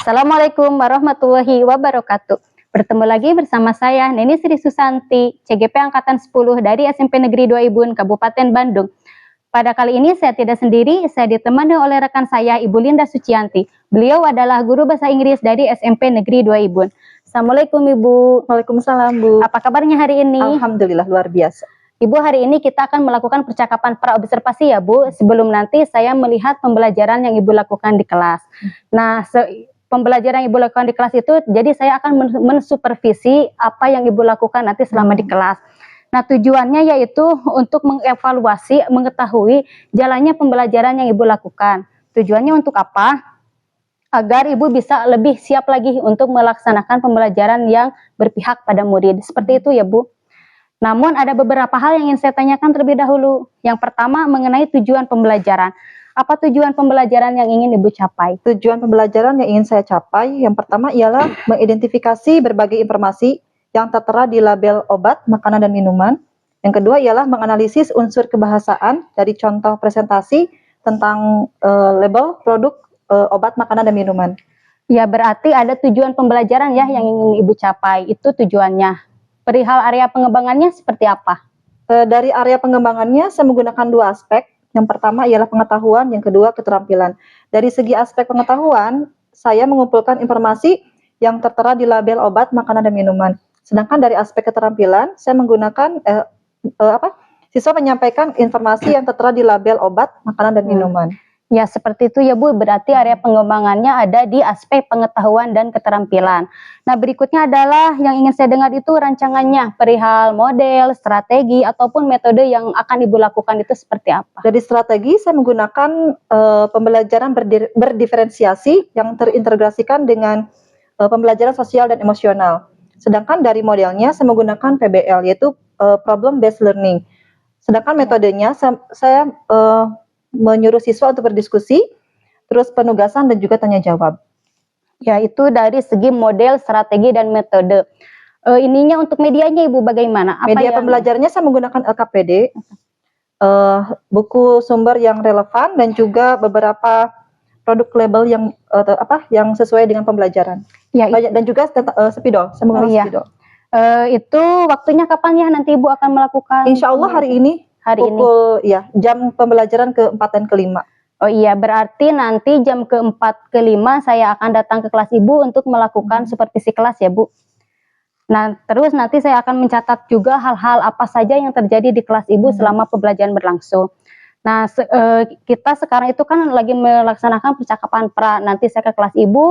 Assalamualaikum warahmatullahi wabarakatuh. Bertemu lagi bersama saya Neni Sri Susanti, CGP Angkatan 10 dari SMP Negeri 2 Ibun, Kabupaten Bandung. Pada kali ini saya tidak sendiri, saya ditemani oleh rekan saya Ibu Linda Sucianti. Beliau adalah guru bahasa Inggris dari SMP Negeri 2 Ibun. Assalamualaikum Ibu. Waalaikumsalam Bu. Apa kabarnya hari ini? Alhamdulillah luar biasa. Ibu, hari ini kita akan melakukan percakapan praobservasi ya Bu, sebelum nanti saya melihat pembelajaran yang Ibu lakukan di kelas. Nah, pembelajaran yang Ibu lakukan di kelas itu, jadi saya akan mensupervisi apa yang Ibu lakukan nanti selama di kelas. Nah, tujuannya yaitu untuk mengevaluasi, mengetahui jalannya pembelajaran yang Ibu lakukan. Tujuannya untuk apa? Agar Ibu bisa lebih siap lagi untuk melaksanakan pembelajaran yang berpihak pada murid. Seperti itu ya Bu. Namun ada beberapa hal yang ingin saya tanyakan terlebih dahulu. Yang pertama mengenai tujuan pembelajaran. Apa tujuan pembelajaran yang ingin Ibu capai? Tujuan pembelajaran yang ingin saya capai, yang pertama ialah mengidentifikasi berbagai informasi yang tertera di label obat, makanan, dan minuman. Yang kedua ialah menganalisis unsur kebahasaan dari contoh presentasi tentang label produk obat, makanan, dan minuman. Ya, berarti ada tujuan pembelajaran ya yang ingin Ibu capai. Itu tujuannya. Perihal area pengembangannya seperti apa? Dari area pengembangannya saya menggunakan dua aspek. Yang pertama ialah pengetahuan, yang kedua keterampilan. Dari segi aspek pengetahuan, saya mengumpulkan informasi yang tertera di label obat, makanan, dan minuman. Sedangkan dari aspek keterampilan, saya menggunakan siswa menyampaikan informasi yang tertera di label obat, makanan, dan minuman. Ya, seperti itu ya Bu, berarti area pengembangannya ada di aspek pengetahuan dan keterampilan. Nah, berikutnya adalah yang ingin saya dengar itu rancangannya, perihal model, strategi, ataupun metode yang akan Ibu lakukan itu seperti apa? Dari strategi, saya menggunakan pembelajaran berdiferensiasi yang terintegrasikan dengan pembelajaran sosial dan emosional. Sedangkan dari modelnya, saya menggunakan PBL, yaitu Problem Based Learning. Sedangkan metodenya, saya menyuruh siswa untuk berdiskusi, terus penugasan dan juga tanya jawab. Ya, itu dari segi model, strategi, dan metode. Ininya untuk medianya Ibu bagaimana? Media pembelajarannya saya menggunakan LKPD, buku sumber yang relevan, dan juga beberapa produk label yang sesuai dengan pembelajaran. Ya, dan juga spidol, saya menggunakan spidol. Itu waktunya kapan ya nanti Ibu akan melakukan? Insya Allah hari ini. Jam pembelajaran ke-4 dan ke-5. Oh iya, berarti nanti jam ke-4 ke-5 saya akan datang ke kelas Ibu untuk melakukan supervisi kelas ya Bu. Nah, terus nanti saya akan mencatat juga hal-hal apa saja yang terjadi di kelas Ibu selama pembelajaran berlangsung. Nah, kita sekarang itu kan lagi melaksanakan percakapan pra. Nanti saya ke kelas Ibu,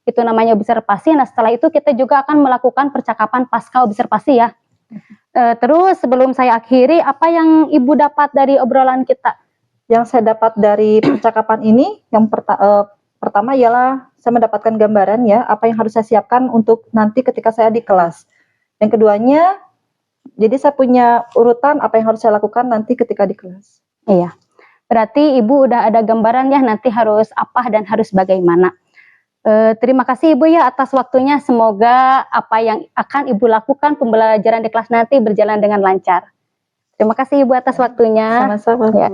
itu namanya observasi. Nah, setelah itu kita juga akan melakukan percakapan pasca observasi ya. Terus sebelum saya akhiri, apa yang Ibu dapat dari obrolan kita? Yang saya dapat dari percakapan ini, yang pertama ialah saya mendapatkan gambaran ya, apa yang harus saya siapkan untuk nanti ketika saya di kelas. Yang keduanya, jadi saya punya urutan apa yang harus saya lakukan nanti ketika di kelas. Iya, berarti Ibu udah ada gambaran ya nanti harus apa dan harus bagaimana. Terima kasih Ibu ya atas waktunya. Semoga apa yang akan Ibu lakukan pembelajaran di kelas nanti berjalan dengan lancar. Terima kasih Ibu atas waktunya. Sama-sama. Ya.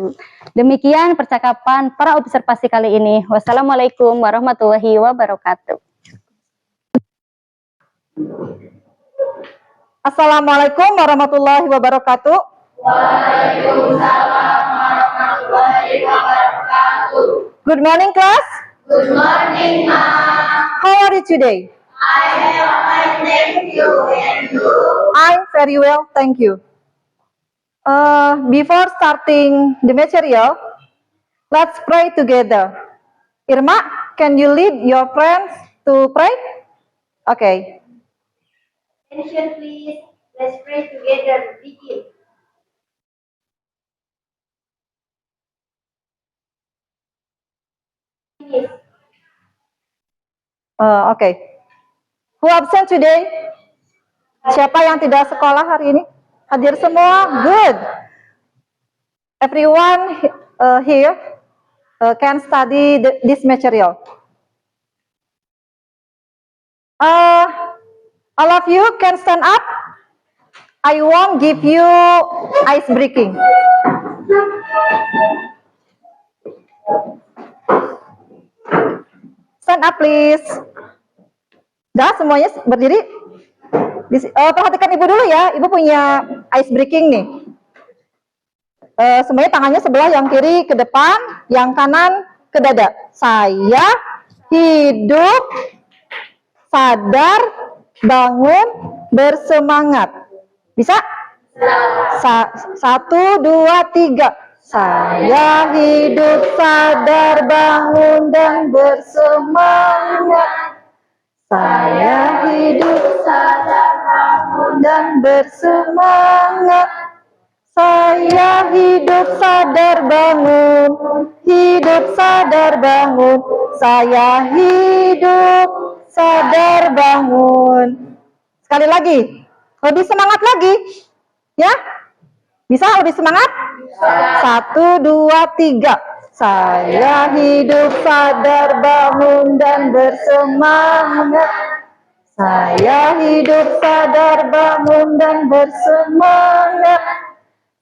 Demikian percakapan para observasi kali ini. Wassalamualaikum warahmatullahi wabarakatuh. Assalamualaikum warahmatullahi wabarakatuh. Waalaikumsalam warahmatullahi wabarakatuh. Good morning class. Good morning, Ma. How are you today? I am fine, thank you. And you? I'm very well, thank you. Before starting the material, let's pray together. Irma, can you lead your friends to pray? Okay. Attention, please. Let's pray together. Begin. Okay. Who absent today? Siapa yang tidak sekolah hari ini? Hadir semua? Good. Everyone here can study this material. All of you can stand up. I won't give you ice breaking. Stand up, please. Dah semuanya berdiri. Perhatikan ibu dulu ya. Ibu punya ice breaking nih. Semuanya tangannya sebelah, yang kiri ke depan, yang kanan ke dada. Saya hidup, sadar, bangun, bersemangat. Bisa? 1, 2, 3. Saya hidup, sadar, bangun, dan bersemangat. Saya hidup, sadar, bangun, dan bersemangat. Saya hidup, sadar, bangun. Hidup, sadar, bangun. Saya hidup, sadar, bangun. Sekali lagi. Lebih semangat lagi. Ya? Bisa lebih semangat? 1, 2, 3. Saya hidup, sadar, bangun, dan bersemangat. Saya hidup, sadar, bangun, dan bersemangat.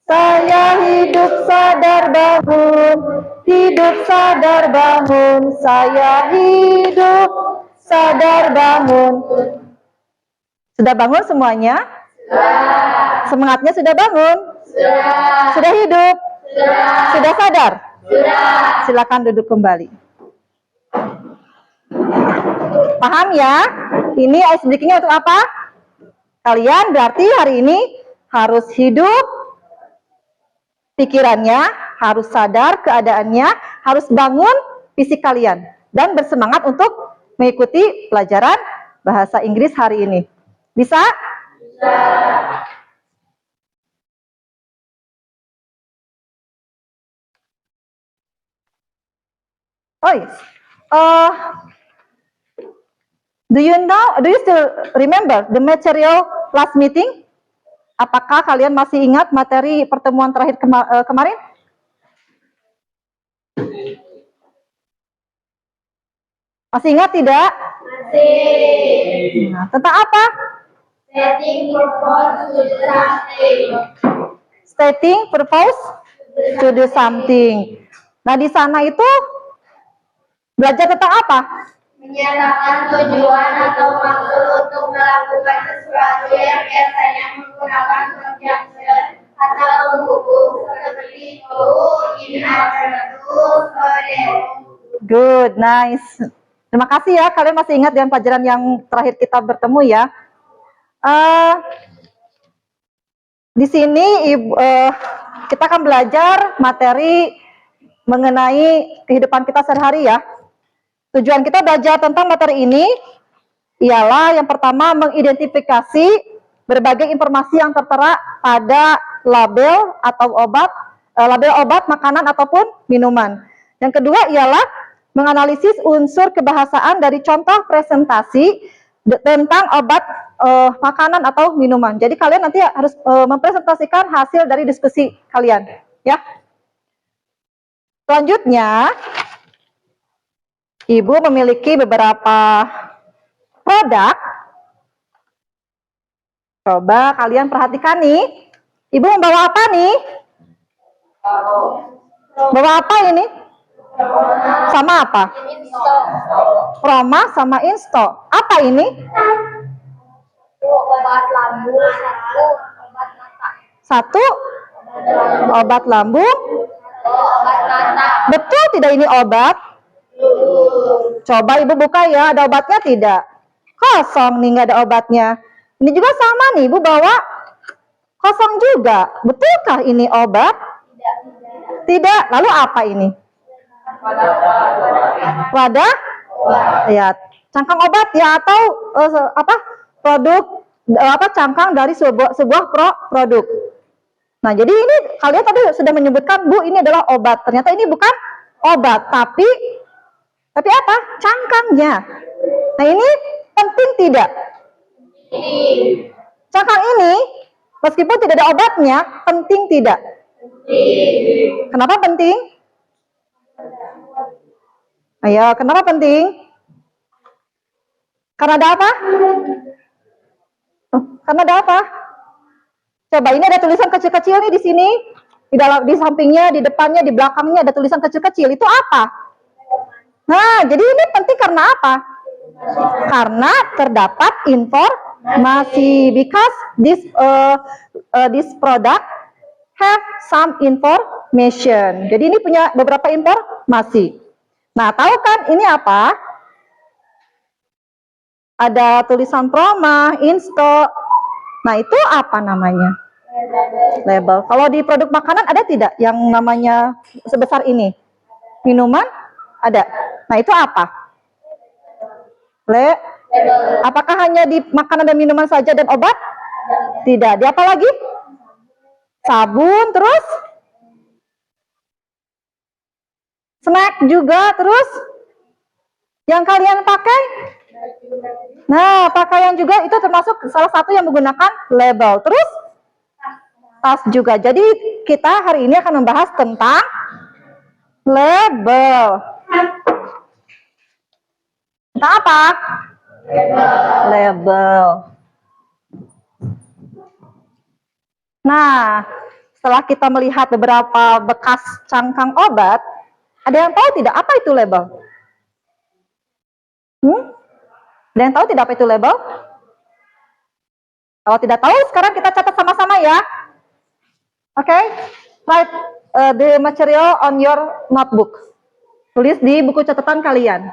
Saya hidup, sadar, bangun. Hidup, sadar, bangun. Saya hidup, sadar, bangun. Sudah bangun semuanya? Semangatnya sudah bangun? Sudah hidup? Sudah sadar? Silakan duduk kembali. Paham ya? Ini ice breaking-nya untuk apa? Kalian berarti hari ini harus hidup, pikirannya, harus sadar keadaannya, harus bangun fisik kalian, dan bersemangat untuk mengikuti pelajaran bahasa Inggris hari ini. Bisa? Oh yes. Do you still remember the material last meeting? Apakah kalian masih ingat materi pertemuan terakhir kemarin? Masih ingat tidak? Masih. Nah, tentang apa? Stating purpose to do something. Nah, di sana itu belajar tentang apa? Menyatakan tujuan atau maksud untuk melakukan sesuatu yang biasanya menggunakan conjunction atau buku seperti to, in order to, so that. Good, nice. Terima kasih ya, kalian masih ingat dengan pelajaran yang terakhir kita bertemu ya. Di sini kita akan belajar materi mengenai kehidupan kita sehari-hari ya. Tujuan kita belajar tentang materi ini ialah yang pertama mengidentifikasi berbagai informasi yang tertera pada label atau label obat, makanan ataupun minuman. Yang kedua ialah menganalisis unsur kebahasaan dari contoh presentasi tentang obat, makanan atau minuman. Jadi kalian nanti harus mempresentasikan hasil dari diskusi kalian, ya. Selanjutnya, Ibu memiliki beberapa produk. Coba kalian perhatikan nih. Ibu membawa apa nih? Bawa apa ini? Sama apa? Proma sama Insto. Apa ini? Obat lambung, obat mata. Satu, obat lambung. Obat mata. Betul tidak ini obat? Coba Ibu buka ya, ada obatnya tidak? Kosong nih, nggak ada obatnya. Ini juga sama nih, Ibu bawa kosong juga. Betulkah ini obat? Tidak. Lalu apa ini? Wadah? Ya, cangkang obat ya, atau produk cangkang dari sebuah produk. Nah, jadi ini kalian tadi sudah menyebutkan, Bu, ini adalah obat. Ternyata ini bukan obat, tapi apa? Cangkangnya. Nah, ini penting tidak? Cangkang ini, meskipun tidak ada obatnya, penting tidak? Kenapa penting? Ayo, kenapa penting? Karena ada apa? Karena ada apa? Coba, ini ada tulisan kecil-kecil nih di sini. Di sampingnya, di depannya, di belakangnya ada tulisan kecil-kecil. Itu apa? Nah, jadi ini penting karena apa? Karena terdapat informasi, because this product have some information. Jadi ini punya beberapa informasi. Nah, tahu kan ini apa? Ada tulisan promo, in stock. Nah, itu apa namanya? Label. Kalau di produk makanan ada tidak yang namanya sebesar ini? Minuman? Ada. Nah, itu apa? Apakah hanya di makanan dan minuman saja dan obat? Tidak. Di apa lagi? Sabun, terus? Snack juga, terus? Yang kalian pakai? Nah, pakaian juga itu termasuk salah satu yang menggunakan label. Terus? Tas juga. Jadi kita hari ini akan membahas tentang label. Tentang apa? Label. Nah, setelah kita melihat beberapa bekas cangkang obat, ada yang tahu tidak apa itu label? Ada yang tahu tidak apa itu label? Kalau tidak tahu, sekarang kita catat sama-sama ya. Oke, write the material on your notebook. Tulis di buku catatan kalian.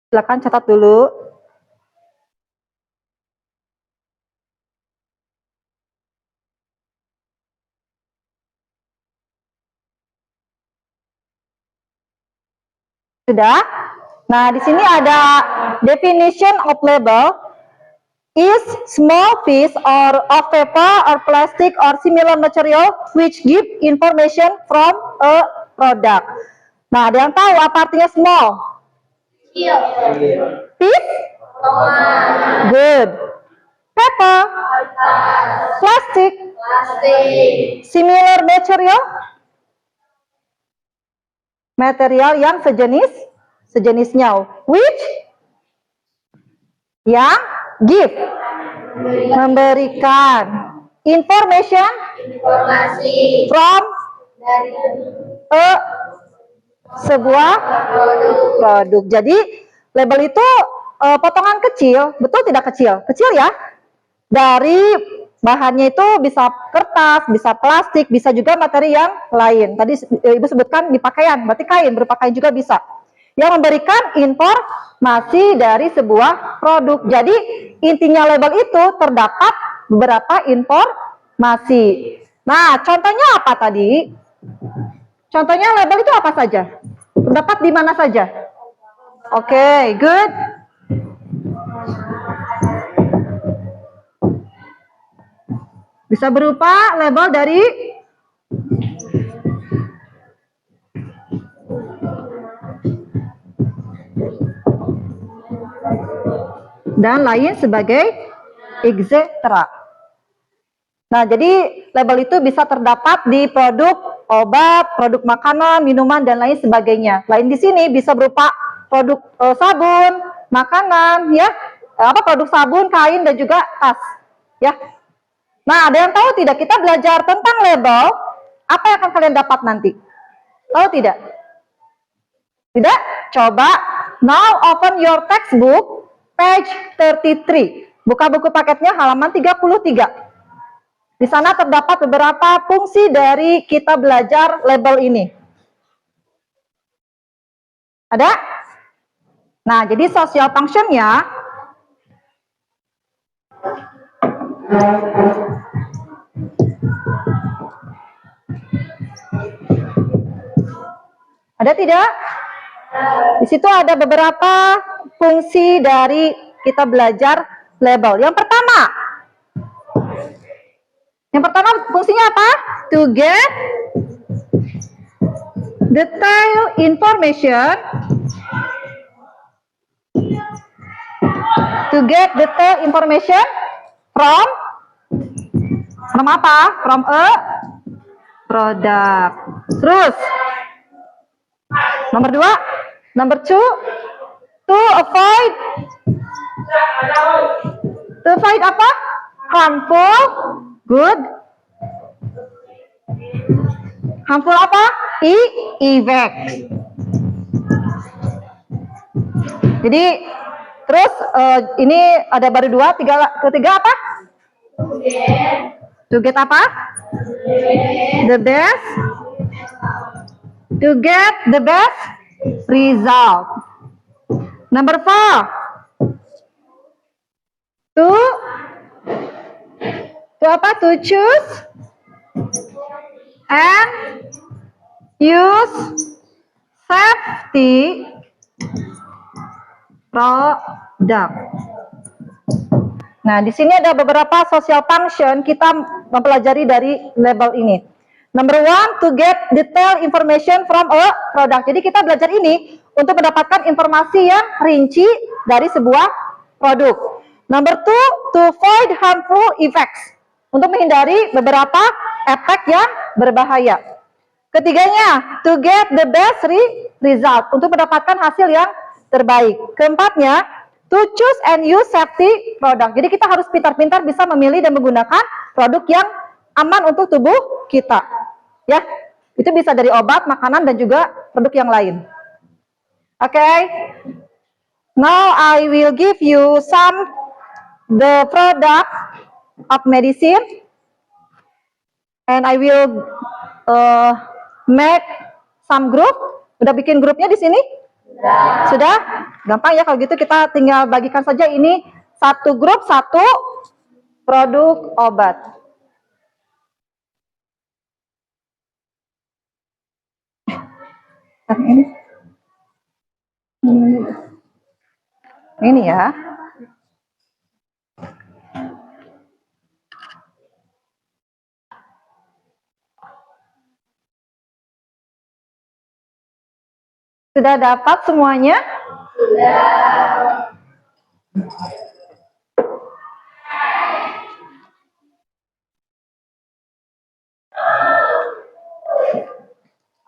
Silakan catat dulu. Sudah? Nah, di sini ada definition of label is small piece or of paper or plastic or similar material which give information from a product. Nah, ada yang tahu apa artinya small? Piece? Good. Paper? Plastic? Similar material? Material yang sejenisnya. Which? Yang give. Memberikan. Information? From? Sebuah produk. Jadi label itu potongan kecil, betul tidak kecil? Kecil ya. Dari bahannya itu bisa kertas, bisa plastik, bisa juga materi yang lain. Tadi Ibu sebutkan di pakaian, berarti kain, berupa kain juga bisa. Yang memberikan informasi dari sebuah produk. Jadi intinya label itu terdapat beberapa informasi. Nah, contohnya apa tadi? Contohnya label itu apa saja? Terdapat di mana saja? Oke, good. Bisa berupa label dari dan lain sebagai etc. Nah, jadi label itu bisa terdapat di produk obat, produk makanan, minuman, dan lain sebagainya. Lain di sini bisa berupa produk sabun, makanan, ya, produk sabun, kain, dan juga tas, ya. Nah, ada yang tahu tidak kita belajar tentang label, apa yang akan kalian dapat nanti? Tahu tidak? Tidak? Coba, now open your textbook, page 33. Buka buku paketnya halaman 33. Di sana terdapat beberapa fungsi dari kita belajar label ini. Ada? Nah, jadi social function-nya Ada tidak? Di situ ada beberapa fungsi dari kita belajar label. Yang pertama fungsinya apa? To get detailed information. To get detailed information from apa? From a product. Terus number two, to avoid apa? Harmful apa? Effects. Jadi terus ini ada baru dua, ketiga apa? To get apa? The best. To get the best result. Number 4. To apa? To choose and use safety product. Nah, di sini ada beberapa social function kita mempelajari dari label ini. Number 1, to get detailed information from a product. Jadi kita belajar ini untuk mendapatkan informasi yang rinci dari sebuah produk. Number 2, to avoid harmful effects. Untuk menghindari beberapa efek yang berbahaya. Ketiganya, to get the best result. Untuk mendapatkan hasil yang terbaik. Keempatnya, to choose and use safety product. Jadi kita harus pintar-pintar bisa memilih dan menggunakan produk yang aman untuk tubuh kita. Ya, itu bisa dari obat, makanan, dan juga produk yang lain. Okay. Now I will give you the product of medicine, and I will make some group. Udah bikin grupnya di sini? Sudah? Gampang ya kalau gitu, kita tinggal bagikan saja ini satu grup, satu produk obat. Ini ya. Sudah dapat semuanya? Sudah.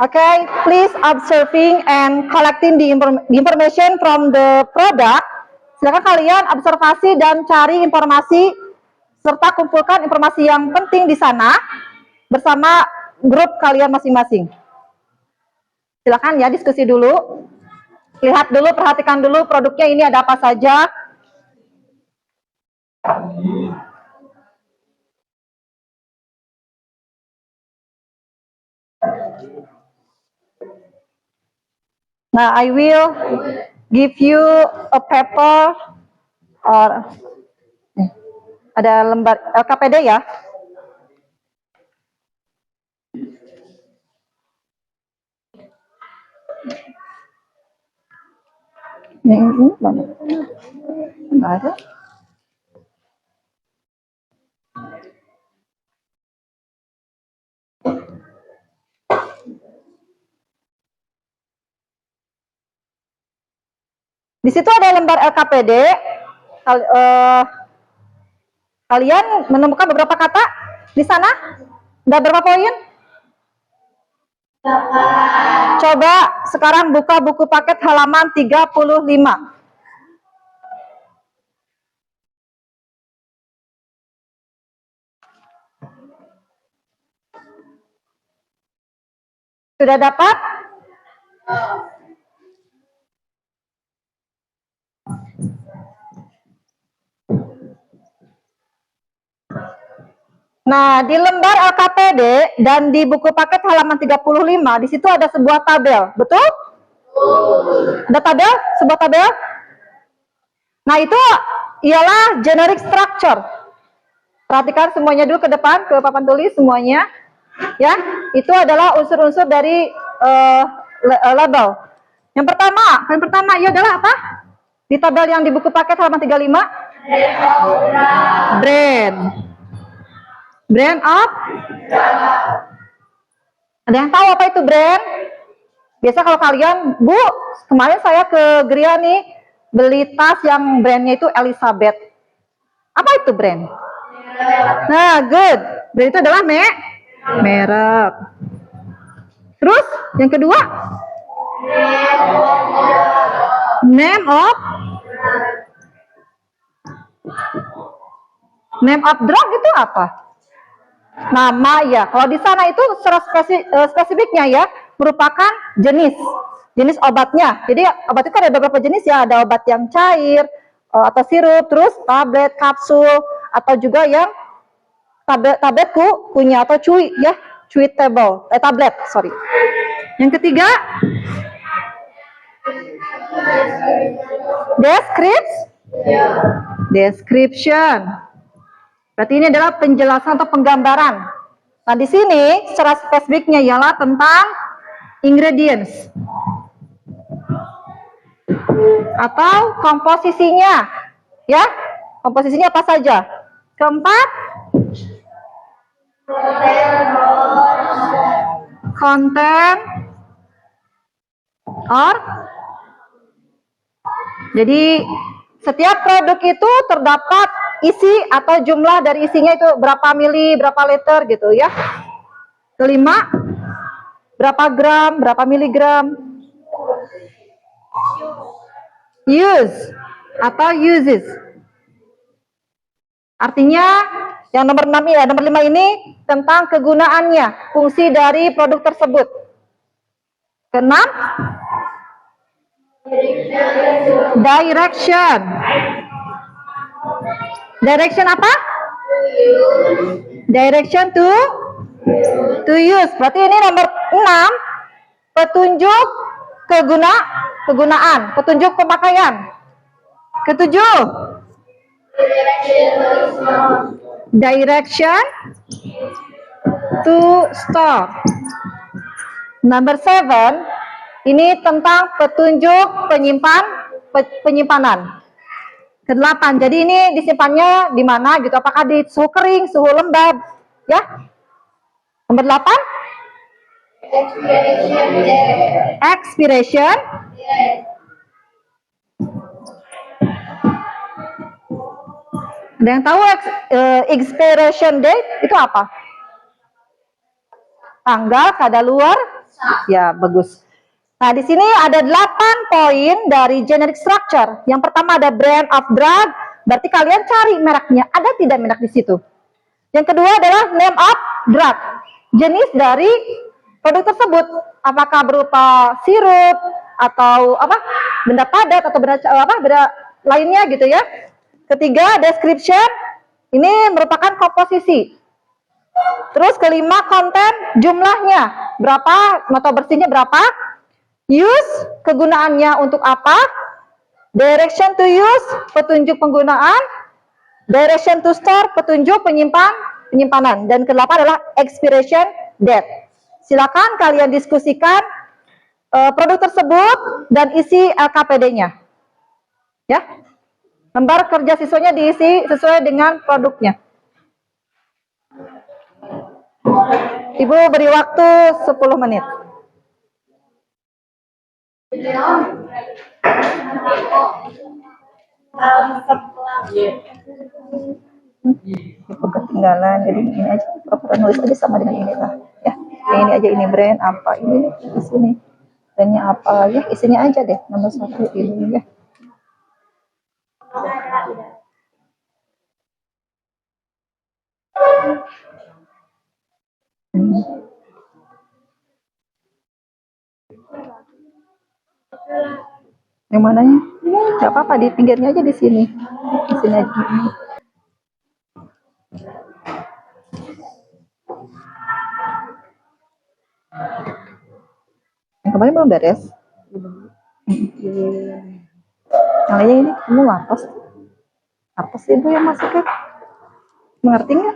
Okay, please observing and collecting the information from the product. Silakan kalian observasi dan cari informasi serta kumpulkan informasi yang penting di sana bersama grup kalian masing-masing. Silakan ya, diskusi dulu. Lihat dulu, perhatikan dulu produknya ini ada apa saja. Nah, I will give you a paper or ada lembar LKPD ya. Ini mana? Nggak ada. Di situ ada lembar LKPD. Kalian menemukan beberapa kata di sana? Ada berapa poin? Coba sekarang buka buku paket halaman 35. Sudah dapat? Nah, di lembar LKPD dan di buku paket halaman 35, di situ ada sebuah tabel, betul? Ada tabel? Sebuah tabel? Nah, itu ialah generic structure. Perhatikan semuanya dulu ke depan, ke papan tulis semuanya. Ya, itu adalah unsur-unsur dari label. Yang pertama ya adalah apa? Di tabel yang di buku paket halaman 35. Brand. Brand of? Ada yang tahu apa itu brand? Biasa kalau kalian, Bu, kemarin saya ke Gria nih, beli tas yang brandnya itu Elizabeth. Apa itu brand? Nah, good. Brand itu adalah merek. Terus, yang kedua? Name of drug itu apa? Nama ya. Kalau di sana itu secara spesifiknya ya merupakan jenis obatnya. Jadi obat itu kan ada beberapa jenis ya. Ada obat yang cair atau sirup, terus tablet, kapsul, atau juga yang tablet kunyah atau chewy ya, chewable, tablet, sorry. Yang ketiga, description. Berarti ini adalah penjelasan atau penggambaran. Nah, di sini secara spesifiknya ialah tentang ingredients atau komposisinya. Ya, komposisinya apa saja? Keempat, content or. Jadi setiap produk itu terdapat isi atau jumlah dari isinya itu berapa mili, berapa liter gitu ya. Kelima, berapa gram, berapa miligram. Use atau uses. Artinya yang nomor 6 ya, nomor 5 ini tentang kegunaannya, fungsi dari produk tersebut. Keenam, direction. Direction apa? Direction to use. Berarti ini nomor 6, petunjuk kegunaan, petunjuk pemakaian. Ketujuh, direction to store. Number 7, ini tentang petunjuk penyimpanan. Ke-8, jadi ini disimpannya di mana gitu, apakah di suhu kering, suhu lembab, ya. Nomor 8, expiration. Ada yang tahu expiration date itu apa? Tanggal kadaluar? Ya, bagus. Nah, di sini ada 8 poin dari generic structure. Yang pertama ada brand of drug, berarti kalian cari mereknya, ada tidak merek di situ. Yang kedua adalah name of drug, jenis dari produk tersebut, apakah berupa sirup atau apa, benda padat atau benda lainnya gitu ya. Ketiga, description, ini merupakan komposisi. Terus kelima, konten, jumlahnya berapa atau bersihnya berapa. Use, kegunaannya untuk apa. Direction to use, petunjuk penggunaan. Direction to store, petunjuk penyimpanan. Dan ke-8 adalah expiration date. Silakan kalian diskusikan produk tersebut dan isi LKPD-nya. Ya. Lembar kerja siswanya diisi sesuai dengan produknya. Ibu beri waktu 10 menit. Ketinggalan, jadi ini aja, pura-pura nulis aja sama dengan ini lah, ya. Ini aja, ini brand apa, ini di sini, brandnya apa, ya isinya aja deh, nomor 1 ini ya. Yang mananya? Gak apa-apa, di pinggirnya aja di sini. Di sini aja. Yang kemarin belum beres. Yang lainnya ini kamu ngapas. Apa sih Ibu yang masuknya? Mengerti nggak?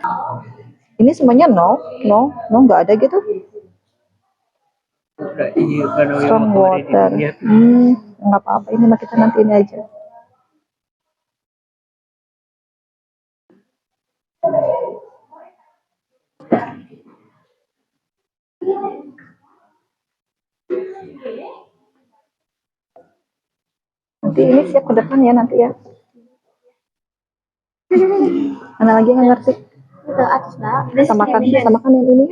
Ini semuanya no, nggak ada gitu. Iya, kalau yang Strong kemarin water. dilihat. Nggak apa-apa. Ini mah kita nanti ini aja. Nanti ini siap ke depan ya nanti ya. Mana lagi yang nggak ngerti? Samakan yang ini.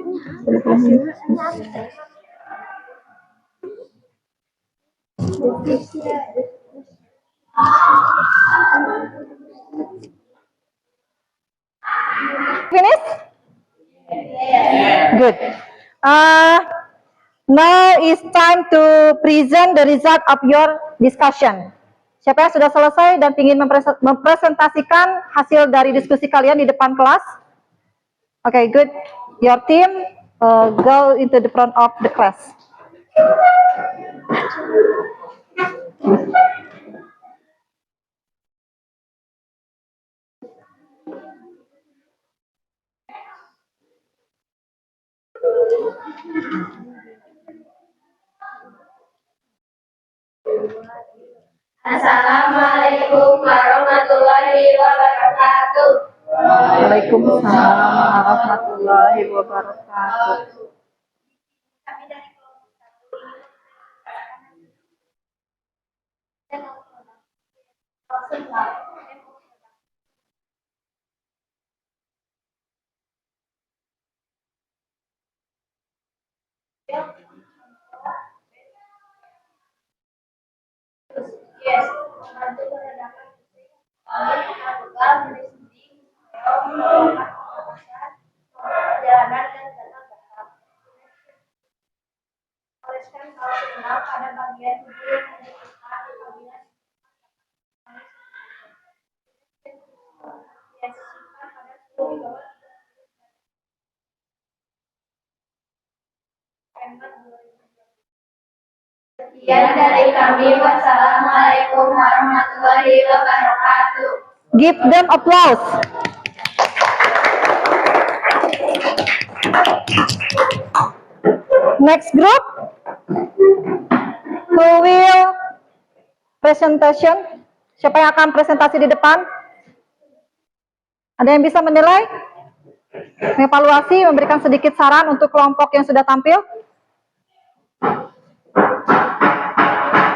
Finish? Good. Now is time to present the result of your discussion. Siapa yang sudah selesai dan ingin mempresentasikan hasil dari diskusi kalian di depan kelas? Okay, good. Your team go into the front of the class. Assalamualaikum warahmatullahi wabarakatuh. Waalaikumsalam warahmatullahi wabarakatuh. Yes, membantu meredakan perjalanan dan data tahap. Oleskan kalau kenal pada bagian tubuh yang menentukan apabila yang sisipkan pada seluruh bawah Sekian dari kami. Wassalamualaikum warahmatullahi wabarakatuh. Give them applause. Next group, who will presentation? Siapa yang akan presentasi di depan? Ada yang bisa menilai? Mengevaluasi, memberikan sedikit saran untuk kelompok yang sudah tampil?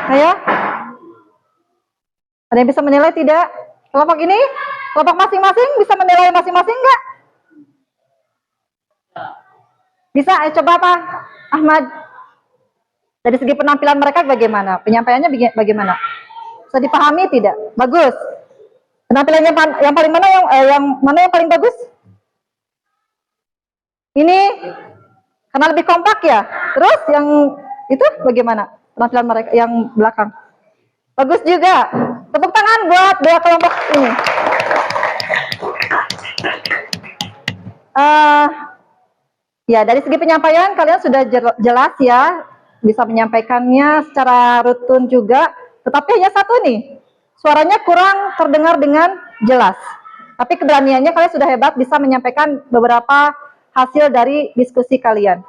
Ayo. Ada yang bisa menilai tidak? Kelompok ini? Kelompok masing-masing bisa menilai masing-masing enggak? Bisa? Ayo coba Pak Ahmad. Dari segi penampilan mereka bagaimana? Penyampaiannya bagaimana? Bisa dipahami tidak? Bagus. Penampilannya yang paling mana yang paling bagus? Ini karena lebih kompak ya. Terus yang itu bagaimana? Penampilan mereka yang belakang. Bagus juga. Tepuk tangan buat dua kelompok ini. Ya, dari segi penyampaian kalian sudah jelas ya, bisa menyampaikannya secara rutin juga. Tetapi hanya satu nih, suaranya kurang terdengar dengan jelas. Tapi keberaniannya kalian sudah hebat, bisa menyampaikan beberapa hasil dari diskusi kalian.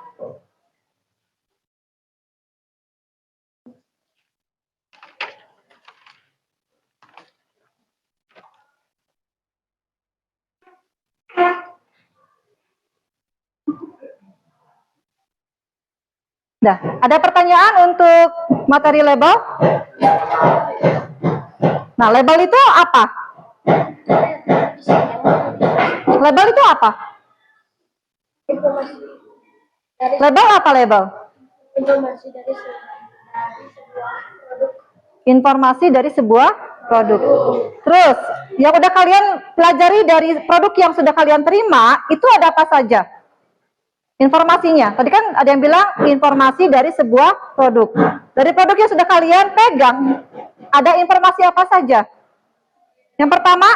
Nah, ada pertanyaan untuk materi label? Nah, label itu apa? Label itu apa? Label apa label? Informasi dari sebuah produk. Terus, yang udah kalian pelajari dari produk yang sudah kalian terima, itu ada apa saja? Informasinya. Tadi kan ada yang bilang informasi dari sebuah produk. Dari produk yang sudah kalian pegang, ada informasi apa saja? Yang pertama,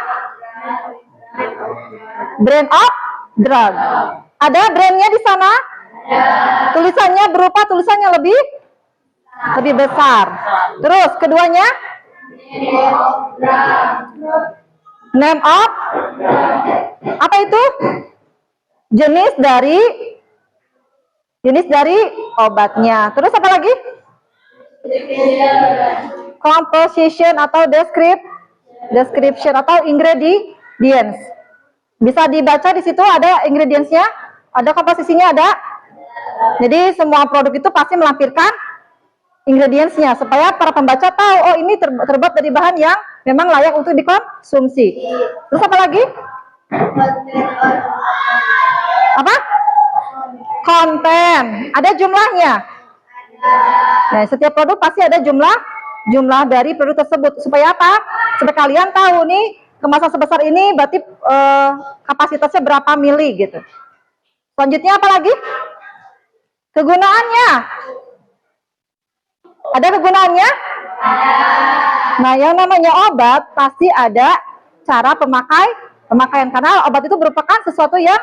brand of drug. Ada brandnya di sana? Tulisannya berupa tulisannya lebih besar. Terus keduanya, name of, apa itu? Jenis dari Jenis dari obatnya. Terus apa lagi? Composition atau description atau ingredients. Bisa dibaca di situ ada ingredientsnya, ada komposisinya ada. Jadi semua produk itu pasti melampirkan ingredientsnya supaya para pembaca tahu oh ini terbuat dari bahan yang memang layak untuk dikonsumsi. Terus apa lagi? Apa? Konten. Ada jumlahnya. Nah, setiap produk pasti ada jumlah dari produk tersebut. Supaya apa? Supaya kalian tahu nih kemasan sebesar ini berarti kapasitasnya berapa mili gitu. Selanjutnya apa lagi? Kegunaannya. Ada kegunaannya? Nah, yang namanya obat pasti ada cara pemakaian karena obat itu merupakan sesuatu yang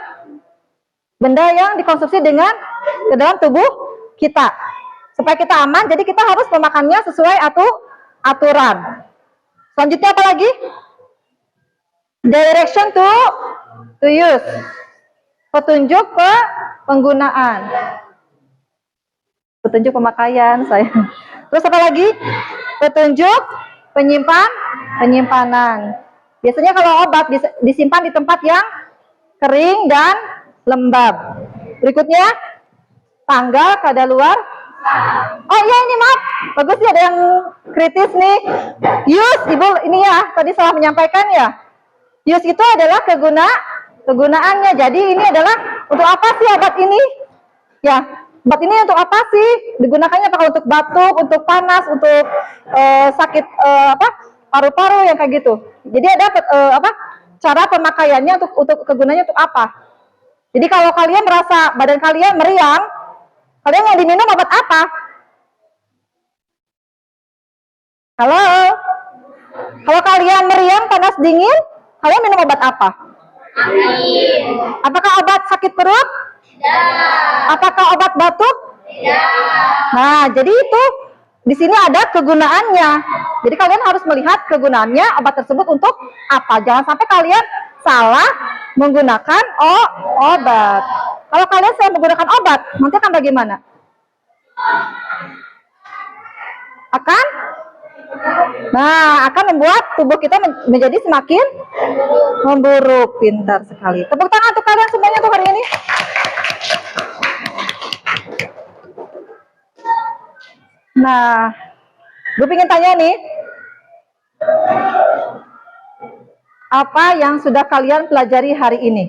benda yang dikonsumsi ke dalam tubuh kita. Supaya kita aman, jadi kita harus memakannya sesuai aturan. Selanjutnya apa lagi? Direction to use. Petunjuk penggunaan. Petunjuk pemakaian saya. Terus apa lagi? Petunjuk penyimpanan. Biasanya kalau obat disimpan di tempat yang kering dan lembab. Berikutnya, tanggal kadaluar. Oh iya ini maaf, bagus ya ada yang kritis nih. Use, Ibu ini ya, tadi salah menyampaikan ya. Use itu adalah kegunaannya. Jadi ini adalah untuk apa sih obat ini? Ya, obat ini untuk apa sih? Digunakannya apakah untuk batuk, untuk panas, untuk sakit paru-paru yang kayak gitu. Jadi ada cara pemakaiannya untuk kegunaannya untuk apa? Jadi kalau kalian merasa badan kalian meriang, kalian yang diminum obat apa? Halo? Kalau kalian meriang, panas, dingin, kalian minum obat apa? Apakah obat sakit perut? Apakah obat batuk? Nah, jadi itu di sini ada kegunaannya. Jadi kalian harus melihat kegunaannya obat tersebut untuk apa. Jangan sampai kalian salah menggunakan obat. Kalau kalian salah menggunakan obat, nanti akan bagaimana? Akan membuat tubuh kita menjadi semakin memburuk. Pintar sekali. Tepuk tangan untuk kalian semuanya untuk hari ini. Nah, gue pengen tanya nih, apa yang sudah kalian pelajari hari ini?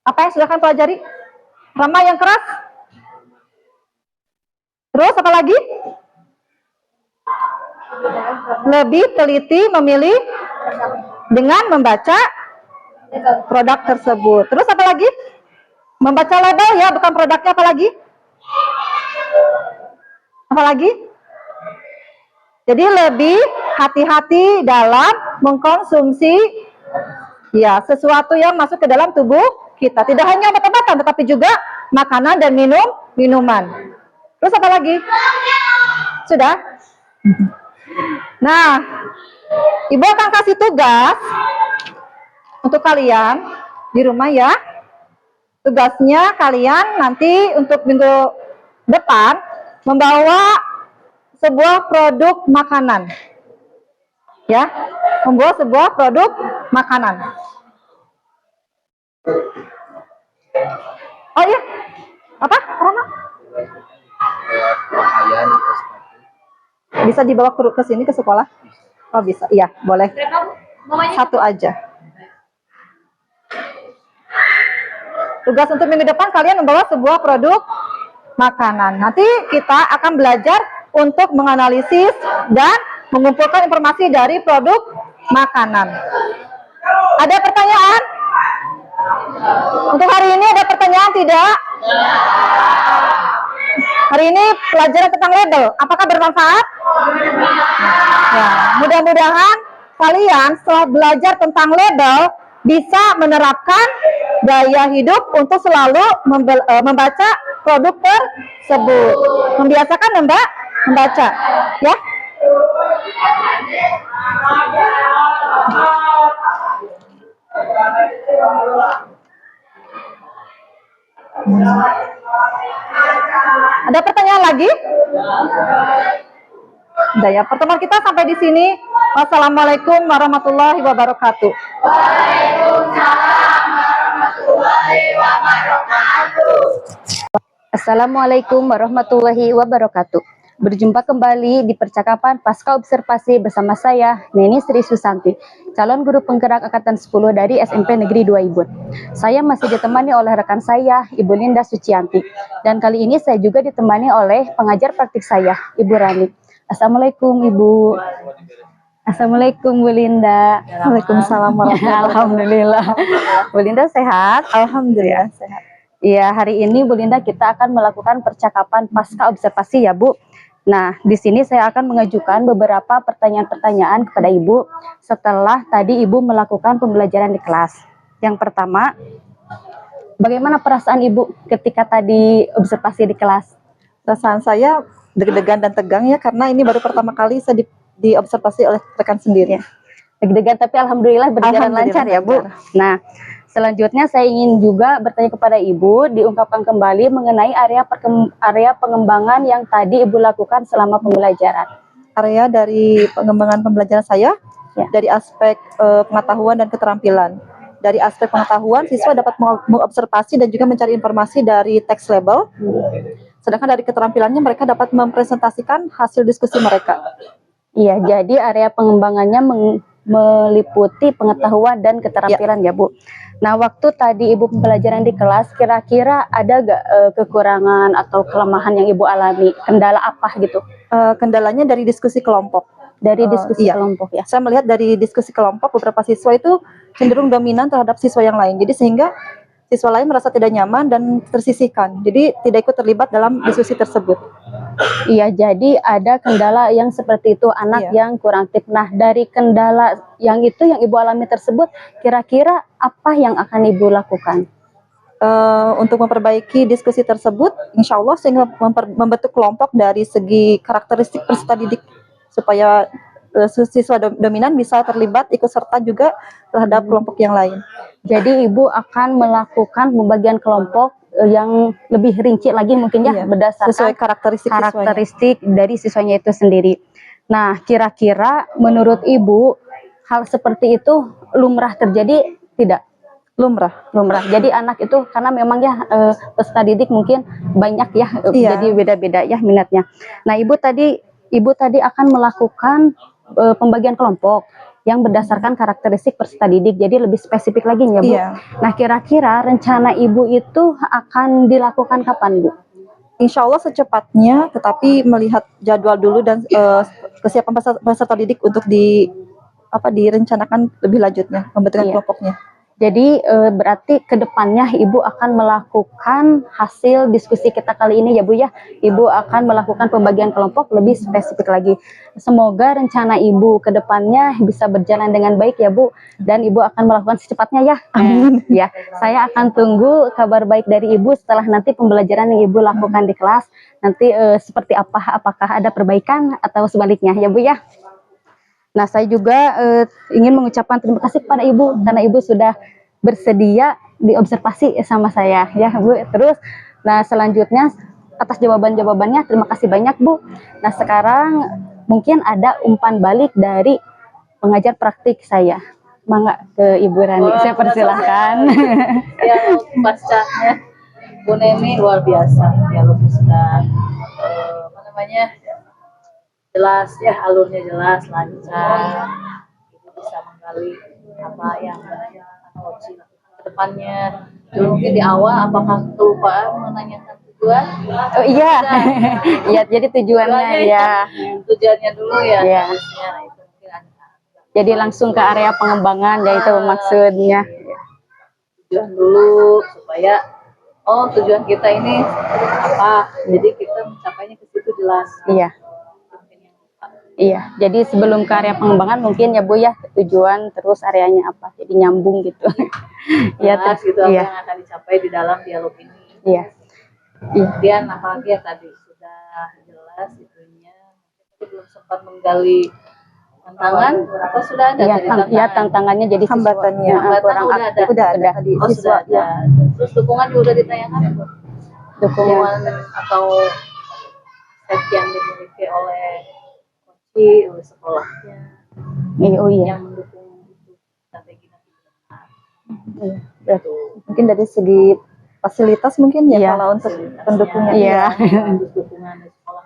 Apa yang sudah kalian pelajari? Rama yang keras? Terus apa lagi? Lebih teliti memilih dengan membaca produk tersebut. Terus apa lagi? Membaca label ya, bukan produknya. Apa lagi? Apa lagi? Jadi lebih hati-hati dalam mengkonsumsi ya sesuatu yang masuk ke dalam tubuh kita. Tidak hanya obat-obatan, tetapi juga makanan dan minuman. Terus apa lagi? Sudah? Nah, Ibu akan kasih tugas untuk kalian di rumah ya. Tugasnya kalian nanti untuk minggu depan membawa sebuah produk makanan. Ya, membawa sebuah produk makanan. Oh iya, apa? Rama? Bisa dibawa ke sini ke sekolah? Oh bisa, iya boleh. Satu aja. Tugas untuk minggu depan kalian membawa sebuah produk makanan. Nanti kita akan belajar untuk menganalisis dan mengumpulkan informasi dari produk makanan. Ada pertanyaan? Untuk hari ini ada pertanyaan tidak? Hari ini pelajaran tentang label, apakah bermanfaat? Ya, mudah-mudahan kalian setelah belajar tentang label bisa menerapkan gaya hidup untuk selalu membaca produk tersebut. Membiasakan membaca, ya. Ada pertanyaan lagi? Udah ya, pertemuan kita sampai di sini. Wassalamualaikum warahmatullahi wabarakatuh. Assalamualaikum warahmatullahi wabarakatuh. Berjumpa kembali di percakapan pasca observasi bersama saya, Neni Sri Susanti, calon guru penggerak angkatan 10 dari SMP Negeri 2 Ibun. Saya masih ditemani oleh rekan saya, Ibu Linda Sucianti. Dan kali ini saya juga ditemani oleh pengajar praktik saya, Ibu Rani. Assalamualaikum Ibu. Assalamualaikum Bu Linda. Waalaikumsalam warahmatullahi Alhamdulillah. Bu Linda sehat? Alhamdulillah sehat. Iya, hari ini Bu Linda kita akan melakukan percakapan pasca observasi ya Bu. Nah, di sini saya akan mengajukan beberapa pertanyaan-pertanyaan kepada Ibu setelah tadi Ibu melakukan pembelajaran di kelas. Yang pertama, bagaimana perasaan Ibu ketika tadi observasi di kelas? Perasaan saya deg-degan dan tegang ya, karena ini baru pertama kali saya diobservasi oleh rekan sendiri. Deg-degan tapi alhamdulillah berjalan lancar ya Bu. Nah, selanjutnya saya ingin juga bertanya kepada Ibu, diungkapkan kembali mengenai area pengembangan yang tadi Ibu lakukan selama pembelajaran. Area dari pengembangan pembelajaran saya dari aspek pengetahuan dan keterampilan. Dari aspek pengetahuan, siswa dapat mengobservasi dan juga mencari informasi dari text label. Sedangkan dari keterampilannya mereka dapat mempresentasikan hasil diskusi mereka. Iya, jadi area pengembangannya meliputi pengetahuan dan keterampilan ya Bu. Nah, waktu tadi Ibu pembelajaran di kelas, kira-kira ada gak kekurangan atau kelemahan yang Ibu alami? Kendala apa gitu? Kendalanya dari diskusi kelompok. Dari diskusi kelompok ya? Saya melihat dari diskusi kelompok, beberapa siswa itu cenderung dominan terhadap siswa yang lain. Jadi sehingga siswa lain merasa tidak nyaman dan tersisihkan. Jadi tidak ikut terlibat dalam diskusi tersebut. Iya, jadi ada kendala yang seperti itu, anak yang kurang aktif. Nah, dari kendala yang itu yang Ibu alami tersebut, kira-kira apa yang akan Ibu lakukan? Untuk memperbaiki diskusi tersebut, insya Allah sehingga membentuk kelompok dari segi karakteristik peserta didik supaya siswa dominan bisa terlibat ikut serta juga terhadap kelompok yang lain. Jadi Ibu akan melakukan pembagian kelompok yang lebih rinci lagi mungkin ya, berdasarkan sesuai karakteristik dari siswanya itu sendiri. Nah, kira-kira menurut Ibu hal seperti itu lumrah terjadi tidak? Lumrah. Jadi anak itu karena memang ya peserta didik mungkin banyak ya, jadi beda-beda ya minatnya. Nah, Ibu tadi akan melakukan pembagian kelompok yang berdasarkan karakteristik peserta didik, jadi lebih spesifik lagi ya Bu. Nah, kira-kira rencana Ibu itu akan dilakukan kapan Bu? Insya Allah secepatnya, tetapi melihat jadwal dulu dan kesiapan peserta didik untuk direncanakan lebih lanjutnya pembentukan kelompoknya. Jadi berarti kedepannya Ibu akan melakukan hasil diskusi kita kali ini ya Bu ya. Ibu akan melakukan pembagian kelompok lebih spesifik lagi. Semoga rencana Ibu kedepannya bisa berjalan dengan baik ya Bu. Dan Ibu akan melakukan secepatnya ya. Amin. Ya, saya akan tunggu kabar baik dari Ibu setelah nanti pembelajaran yang Ibu lakukan di kelas. Nanti seperti apa? Apakah ada perbaikan atau sebaliknya ya Bu ya. Nah, saya juga ingin mengucapkan terima kasih kepada Ibu karena Ibu sudah bersedia diobservasi sama saya ya Bu. Terus, nah selanjutnya atas jawaban-jawabannya terima kasih banyak Bu. Nah, sekarang mungkin ada umpan balik dari pengajar praktik saya. Mangga ke Ibu Rani, saya persilahkan. Ya, pascanya Bu Neni luar biasa. Ya, lebih sudah jelas ya, alurnya jelas, lancar. Ibu bisa menggali apa yang coaching ke depannya. Dulu mungkin di awal apakah kelupaan menanyakan tujuan? Oh iya. Iya, jadi tujuannya ya. Tujuannya dulu ya. Iya. Itu mungkin ada. Jadi langsung ke area pengembangan yaitu maksudnya. Tujuan dulu supaya tujuan kita ini apa? Jadi kita mencapainya ke situ jelas. Iya. Iya, jadi sebelum ke area pengembangan mungkin ya Bu ya tujuan terus areanya apa, jadi nyambung gitu. Ya, gitu apa yang akan dicapai di dalam dialog ini. Iya. Kemudian apalagi ya tadi sudah jelas itunya, tapi belum sempat menggali tantangan apa sudah ada Ya, dari tantangan? ya tantangannya jadi siswa Hambatannya. Hambatan kurang udah ada. aktif. Udah ada tadi Oh, siswa sudah ada. ya. Terus dukungan juga udah ditanyakan, Bu? Dukungan. Dukungan atau set yang dimiliki oleh coach, oleh sekolahnya Oh iya. yang mendukung itu strategi nanti ke depan. Iya. Berarti Mungkin dari segi fasilitas mungkin ya Iya. kalau untuk pendukungnya. Iya. Terus dukungan dari sekolah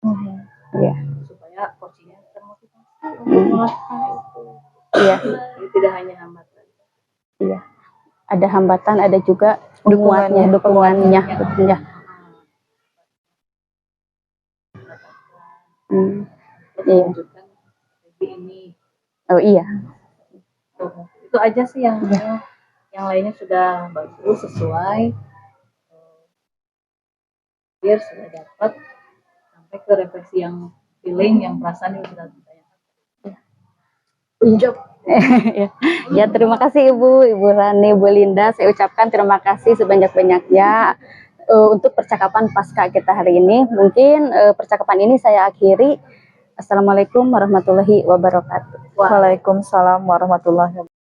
Mhm. Iya. supaya coachnya termotivasi untuk Hmm. melakukan itu. Iya. Jadi tidak hanya hambatan. Iya. Ada hambatan, ada juga Dukungannya, dukungannya. Ya. Hmm. Terus Iya. melanjutkan strategi ini. Oh iya. Tuh, itu aja sih yang lainnya sudah bagus sesuai. Biar sudah dapat sampai ke refleksi yang feeling, yang perasaan yang sudah ditanyakan. Iya. Job. Ya. Ya, terima kasih Ibu Rani, Bu Linda. Saya ucapkan terima kasih sebanyak-banyaknya untuk percakapan pasca kita hari ini. Mungkin percakapan ini saya akhiri. Assalamualaikum warahmatullahi wabarakatuh. Waalaikumsalam warahmatullahi wabarakatuh.